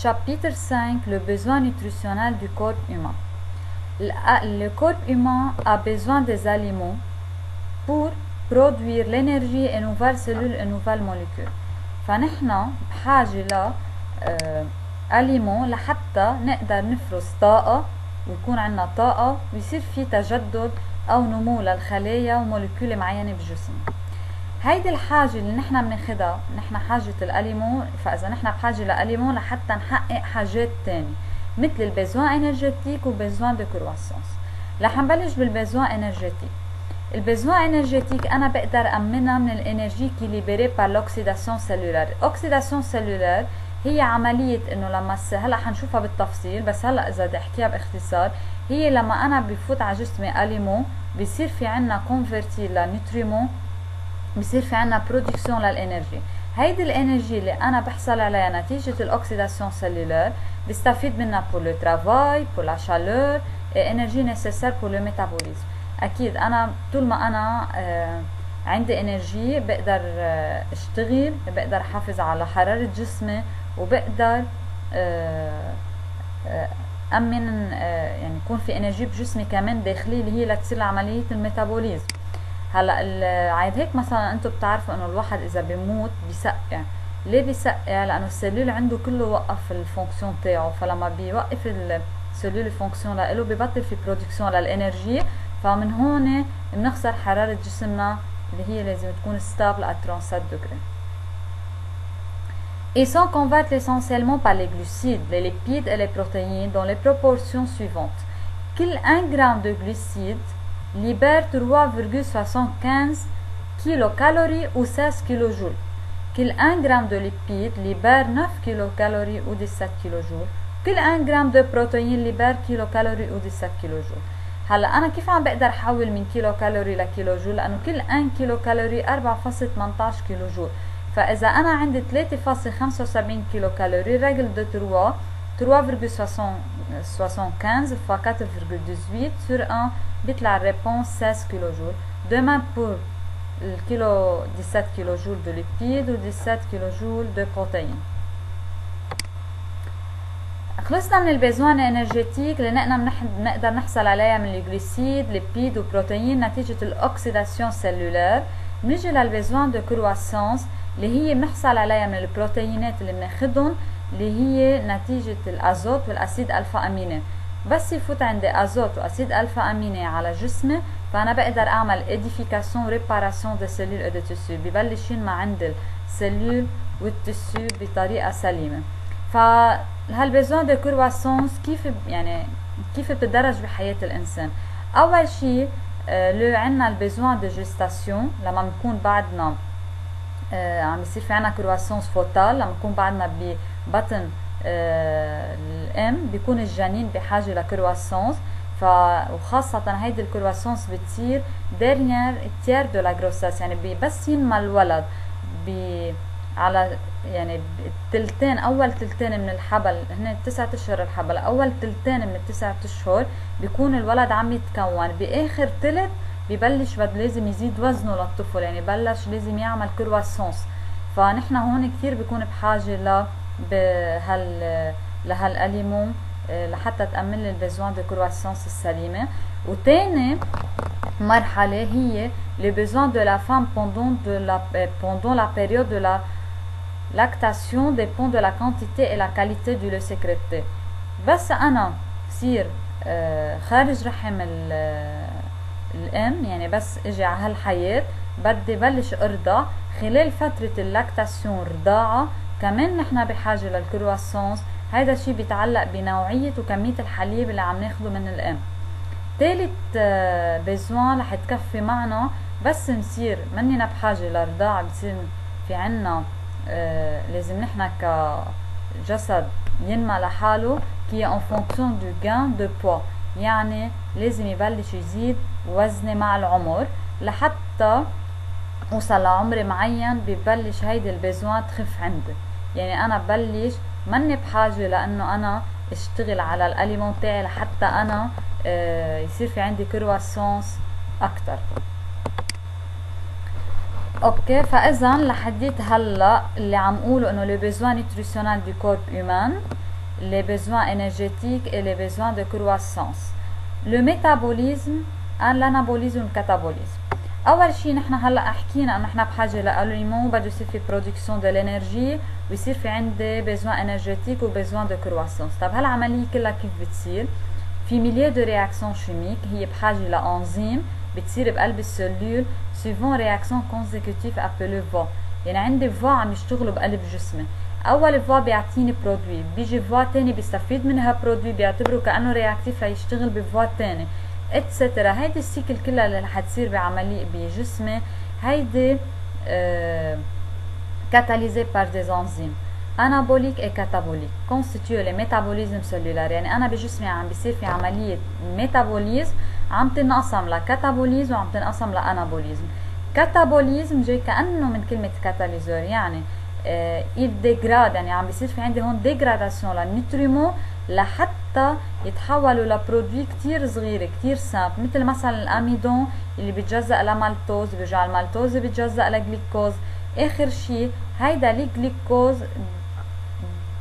Chapitre 5, le besoin nutritionnel du corps humain. Le corps humain a besoin des aliments pour produire l'énergie et nouvelles cellules et nouvelles molécules. فنحن بحاجة ل aliments لحتى نقدر نفرز طاقة ويكون عنا طاقة ويصير في تجدد أو نمو للخلايا وموليكول معينة بجسمنا. هيدي الحاجة اللي نحن بناخدها، نحن حاجة الأليمون، فإذا نحن بحاجة لأليمون لحتى نحقق حاجات تانية مثل البيزوان انرجيتيك وبيزوان دو كرواسونس. رح نبلش بالبيزوان انرجيتيك. البيزوان انرجيتيك أنا بقدر أمنها من الانرجي كي ليبري بار l'oxydation cellulaire. الأوكسيداسيون سيلولار هي عملية إنه لما هلا حنشوفها بالتفصيل، بس هلا إذا بدي أحكيها باختصار، هي لما أنا بفوت على جسمي أليمون بيصير في عنا كونفرتي لنيوتريمون، بيصير في عنا برودكسيون للانرجي. هيدي الانرجي اللي انا بحصل عليها نتيجة الاوكسيداسيون سيلولار بستفيد منها pour le travail, pour la chaleur et énergie nécessaire pour le métabolisme. اكيد انا طول ما انا عندي انرجي بقدر اشتغل، بقدر احافظ على حرارة جسمي، وبقدر امن يعني يكون في انرجي بجسمي كمان داخلي اللي هي لتصير عملية الميتابوليزم. هلا عاد هيك مثلا انتم بتعرفوا انه الواحد اذا بيموت بيسقع. ليه بيسقع؟ لانه السلول عنده كله وقف الفونكسيون تاعه، فلما بيوقف السلول الفونكسيون له ببطل في برودكسيون للانرجي، فمن هون بنخسر حرارة جسمنا اللي هي لازم تكون ستابل à 37 degrés. Ils sont convertis essentiellement par les glucides, les lipides et les protéines dans les proportions suivantes. كل 1 gramme de glucides libère 3,75 kilocalories ou 16 kilojoules. كل 1 gramme de lipides libère 9 kilocalories ou 17 kilojoules. كل 1 gramme de protéines libère kilocalories ou 17 kilojoules. هلا انا كيف عم بقدر احول من كيلو كالوري لكيلو جول؟ لانه كل 1 كيلو كالوري 4.18 كيلو جول. فاذا انا عندي 3.75 كيلو كالوري رجل دو 3,75 fois 4,18 sur 1 بيطلع الريبونس 16 كيلو جول. De même pour le kilo 17 كيلو جول de lipides ou 17 كيلو جول de protéines. خلصنا من البيزوان انرجيتيك اللي نقدر نحصل عليها من الجليسيد، ليبيد وبروتين نتيجة الاوكسيداسيون سيلولار. بنيجي للبيزوان دو كرواسونس اللي هي بنحصل عليها من البروتينات اللي بناخدهم اللي هي نتيجة الازوت والاسيد الفا اميني. بس يفوت عندي ازوت واسيد الفا اميني على جسمي فانا بقدر اعمل اديفيكاسيون ريباراسيون دي سيلول اي دي تيسيو، ببلشين ما عند السيلول والتيسيو بطريقة سليمة. فهالبيزوان دو كرواسونس كيف بتدرج بحياة الانسان؟ اول شيء عنا البيزوان دو جيستاسيون لما بنكون بعدنا عم يصير في عنا كرواسونس فوتال، لما نكون بعدنا ببطن الام بيكون الجنين بحاجة لكرواسونس. وخاصة هيدي الكرواسونس بتصير ديرنيير تير دو لا غروساس، يعني بس ينمى الولد على يعني التلتين، اول تلتين من الحبل، هن 9 اشهر الحبل، اول تلتين من 9 اشهر بيكون الولد عم يتكون، باخر تلت ببلش لازم يزيد وزنه للطفل، يعني بلش لازم يعمل كرواسونس. فنحن هون كثير بيكون بحاجة لهالاليمون لحتى تأمن لي البيزوان دو كرواسونس السليمة. وتاني مرحلة هي le besoin de la femme pendant la période de la lactation dépend de la quantité et la qualité du lait sécrété. بس أنا بصير خارج رحم الأم، يعني بس اجي على هالحياة بدي بلش ارضع، خلال فترة اللاكتاسيون رضاعة كمان نحن بحاجة للكرواسونس. هذا الشيء بيتعلق بنوعية وكمية الحليب اللي عم ناخده من الأم. ثالث بيزوان رح تكفي معنا بس نصير مننا بحاجة لرضاعة، بصير في عنا لازم نحن كجسد ينمى لحاله كي en fonction du gain de poids، يعني لازم يبلش يزيد وزني مع العمر لحتى اوصل لعمر معين ببلش هيدي البيزوان تخف عندي. يعني انا ببلش مني بحاجة لانه انا اشتغل على الاليمون تاعي لحتى انا يصير في عندي كرواسونس اكتر. اوكي، فاذا لحديت هلا اللي عم قوله انه لو besoin nutritionnel du corps humain les besoins énergétiques et les besoins de croissance. Le métabolisme, l'anabolisme والcatabolisme. أول شيء نحن هلا حكينا إنه نحن بحاجة لأليمون بده يصير في برودكسيون دو لينرجي ويصير في عندي besoin énergétique و besoin de croissance. طب هالعملية كلها كيف بتصير؟ في ميليو دو رياكسيون شيميك هي بحاجة لأنزيم بتصير بقلب السلول suivant رياكسيون كونسيكوتيف appelée فوا. يعني عندي فوا عم يشتغلوا بقلب جسمي. أول فوا بيعطيني برودوي، بيجي فوا تاني بيستفيد منها برودوي بيعتبره كأنه رياكتيف ليشتغل بفوا تاني اتسترا. هيدي السيكل كلها اللي رح تصير بعملية بجسمي هيدي كاتاليزي بار ديز انزيم anabolique et catabolique constituent le métabolisme cellulaire. يعني أنا بجسمي عم بيصير في عملية ميتابوليزم عم تنقسم لكاتابوليزم وعم تنقسم لأنابوليزم. كاتابوليزم جاي كأنه من كلمة كاتاليزور، يعني il dégrade، يعني عم بيصير في عندي هون dégradation للنيوتريمون لحتى يتحولوا لبرودوي كتير صغيرة كتير سامبل، مثل مثلا الأميدون اللي بيتجزأ لمالتوز بيرجع المالتوز بيتجزأ لجليكوز. آخر شي هيدا الجليكوز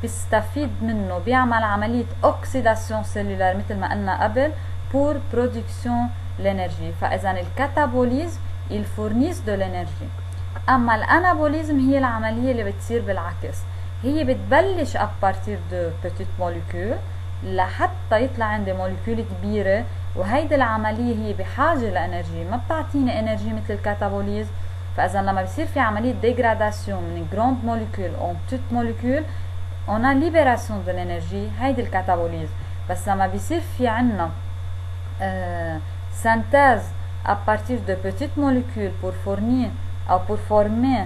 بيستفيد منه بيعمل عملية اوكسيداسيون سيلولار مثل ما قلنا قبل pour production l'énergie. فإذا الكاتابوليزم il fournissent de l'énergie. أما الأنابوليزم هي العملية اللي بتصير بالعكس، هي بتبلش à partir de petites molécules لحتى يطلع عندي موليكول كبيرة، وهيدي العملية هي بحاجة لإنرجي ما بتعطيني إنرجي مثل الكاتابوليزم. فإذا لما بصير في عملية dégradation من grande molécule en petite molécule on a libération de l'énergie، هيدي الكاتابوليزم. بس لما بيصير في عنا synthèse à partir de petites molécules pour fournir أو pour former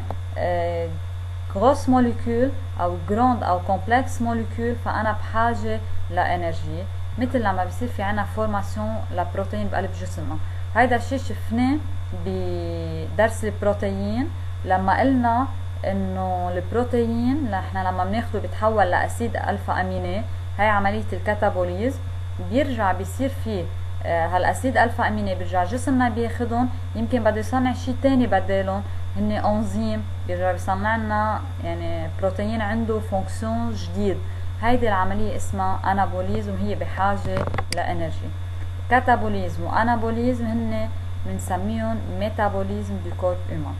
grosse molécule أو grande أو complexe molécule فأنا بحاجة لإنرجي، مثل لما بيصير في عنا فورماسيون لبروتين بقلب جسمنا. هيدا الشيء شفناه بدرس البروتين لما قلنا انه البروتين احنا لما بناخده بيتحول لاسيد الفا اميني، هاي عملية الكاتابوليزم بيرجع بيصير فيه هالاسيد الفا اميني بيرجع جسمنا بياخدهم، يمكن بده يصنع شيء تاني بدالهم هن انزيم بيرجع بيصنع لنا يعني بروتين عنده فونكسيون جديد. هيدي العملية اسمها انابوليزم وهي بحاجة لانرجي. كاتابوليزم وانابوليزم هن بنسميهم ميتابوليزم دو كورب هيومان.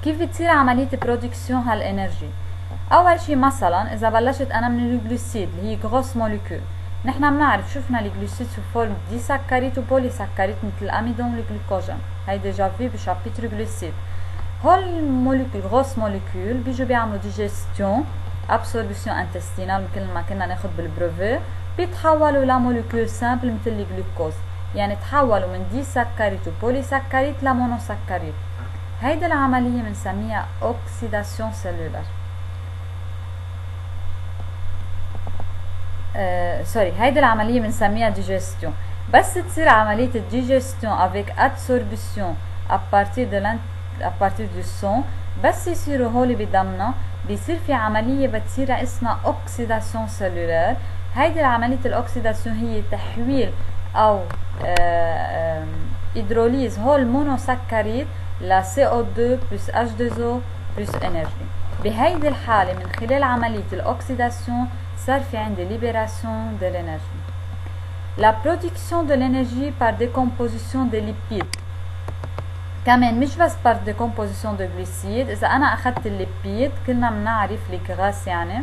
كيف بتصير عملية برودكسيون هالانرجي؟ اول شي مثلا اذا بلشت انا من الجلوسيد اللي هي غروس موليكول، نحن بنعرف شفنا الجلوسيد سو فورم دي سكريت وبولي سكريت مثل الاميدون والجلوكوجين، هي ديجا في بشابيتر جلوسيد. هول الموليكول غروس موليكول بيجوا بيعملوا ديجيستيون ابسوربسيون انتستينال مثل ما كنا ناخد بالبروفي، بيتحولوا لموليكول سامبل مثل الجلوكوز، يعني تحولوا من دي سكريت وبولي سكريت لمونو سكريت. هيدي العملية بنسميها اوكسيداسيون سيلولار. هيدي العملية بنسميها ديجيستيون. بس تصير عملية الديجيستيون افيك ادسوربسيون ابارتير دو سون، بس يصيروا هولي بدمنا بيصير في عملية بتصير اسمها اوكسيداسيون سيلولار. هيدي العملية الاوكسيداسيون هي تحويل او هيدروليز هول مونوسكريت ل CO2 plus H2O plus énergie. بهيدي الحالة من خلال عملية الأكسيداسيون صار في عندي libération de l'énergie. La production de l'énergie par décomposition des lipides. كمان مش بس par décomposition de glucides، إذا أنا أخذت الليبيد كلنا بنعرف الجراس يعني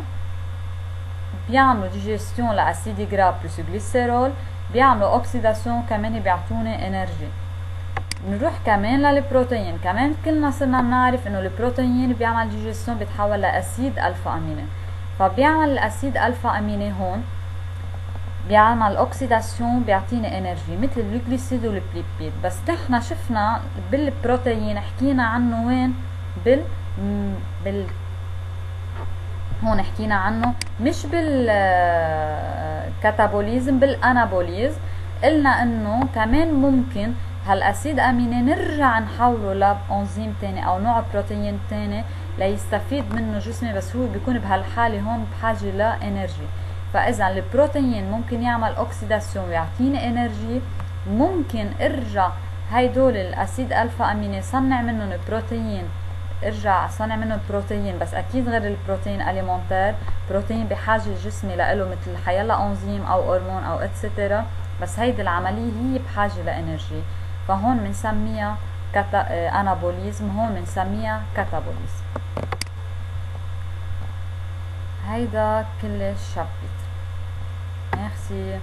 بيعملوا digestion لأسيد جرا plus glycérol، بيعملوا أكسيداسيون كمان بيعطوني إنرجي. نروح كمان للبروتين، كمان كلنا صرنا بنعرف انه البروتين بيعمل ديجيستيون بيتحول لاسيد الفا اميني، فبيعمل الاسيد الفا اميني هون بيعمل اوكسيداسيون بيعطيني انرجي مثل الجليسيد والبليبيد. بس نحن شفنا بالبروتين حكينا عنه وين هون حكينا عنه مش بالكاتابوليزم بالانابوليزم، قلنا انه كمان ممكن هالاسيد اميني نرجع نحوله لانزيم تاني او نوع بروتين تاني ليستفيد منه جسمي، بس هو بيكون بهالحالة هون بحاجة لانرجي. فاذا البروتين ممكن يعمل اوكسيداسيون ويعطيني انرجي، ممكن ارجع هيدول الاسيد الفا اميني صنع منهم بروتين ارجع صنع منه البروتين، بس اكيد غير البروتين اليمونتير، بروتين بحاجه جسمي له مثل حيلا انزيم او هرمون او اتسترا، بس هيدي العمليه هي بحاجه لانرجي، فهون بنسميها انابوليزم، هون بنسميها كاتابوليزم. هيدا كل الشابتر. ميرسي.